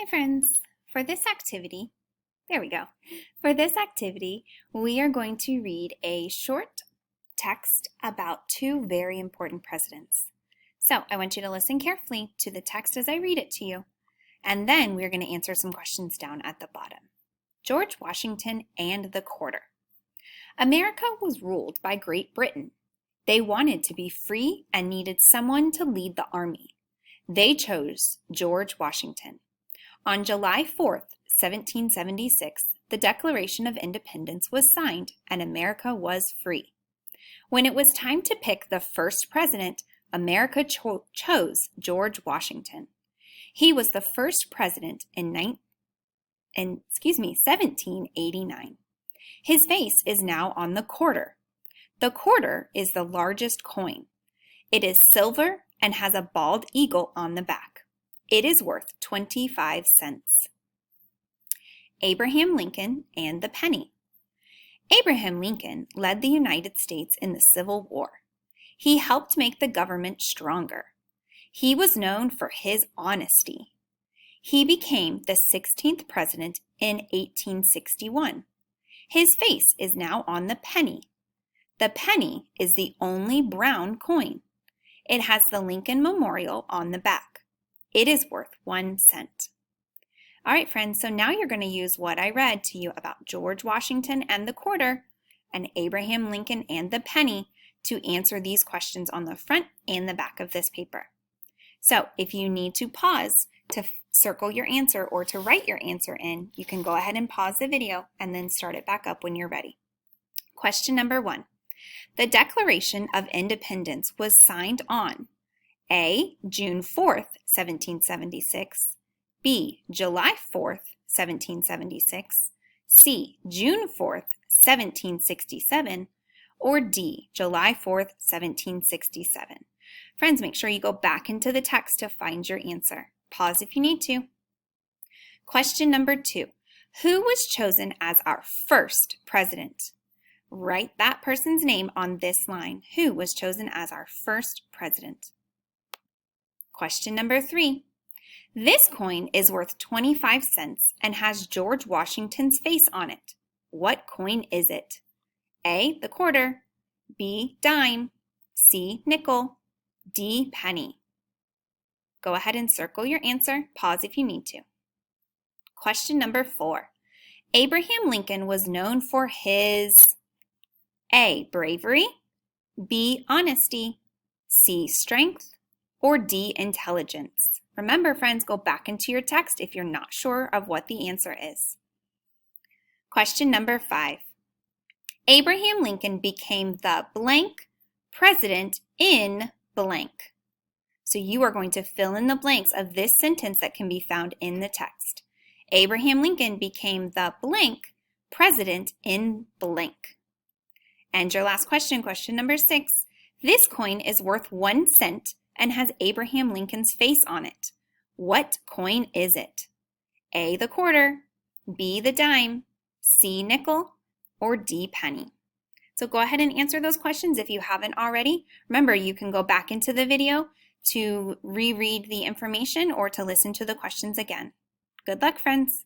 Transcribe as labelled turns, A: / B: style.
A: Hi friends, for this activity, we are going to read a short text about two very important presidents. So I want you to listen carefully to the text as I read it to you, and then we're going to answer some questions down at the bottom. George Washington and the Quarter. America was ruled by Great Britain. They wanted to be free and needed someone to lead the army. They chose George Washington. On July 4th, 1776, the Declaration of Independence was signed and America was free. When it was time to pick the first president, America chose George Washington. He was the first president in 1789. His face is now on the quarter. The quarter is the largest coin. It is silver and has a bald eagle on the back. It is worth 25 cents. Abraham Lincoln and the penny. Abraham Lincoln led the United States in the Civil War. He helped make the government stronger. He was known for his honesty. He became the 16th president in 1861. His face is now on the penny. The penny is the only brown coin. It has the Lincoln Memorial on the back. It is worth 1 cent. All right, friends, so now you're going to use what I read to you about George Washington and the quarter and Abraham Lincoln and the penny to answer these questions on the front and the back of this paper. So if you need to pause to circle your answer or to write your answer in, you can go ahead and pause the video and then start it back up when you're ready. Question number 1. The Declaration of Independence was signed on A. June 4th, 1776, B. July 4th, 1776, C. June 4th, 1767, or D. July 4th, 1767. Friends, make sure you go back into the text to find your answer. Pause if you need to. Question number 2. Who was chosen as our first president? Write that person's name on this line. Who was chosen as our first president? Question number 3. This coin is worth 25 cents and has George Washington's face on it. What coin is it? A. The quarter, B. Dime, C. Nickel, D. Penny. Go ahead and circle your answer. Pause if you need to. Question number 4. Abraham Lincoln was known for his A. Bravery, B. Honesty, C. Strength, or D. Intelligence. Remember, friends, go back into your text if you're not sure of what the answer is. Question number 5. Abraham Lincoln became the blank president in blank. So you are going to fill in the blanks of this sentence that can be found in the text. Abraham Lincoln became the blank president in blank. And your last question, question number 6. This coin is worth 1 cent and has Abraham Lincoln's face on it. What coin is it? A. The quarter, B. The dime, C. Nickel, or D. Penny. So go ahead and answer those questions if you haven't already. Remember, you can go back into the video to reread the information or to listen to the questions again. Good luck, friends.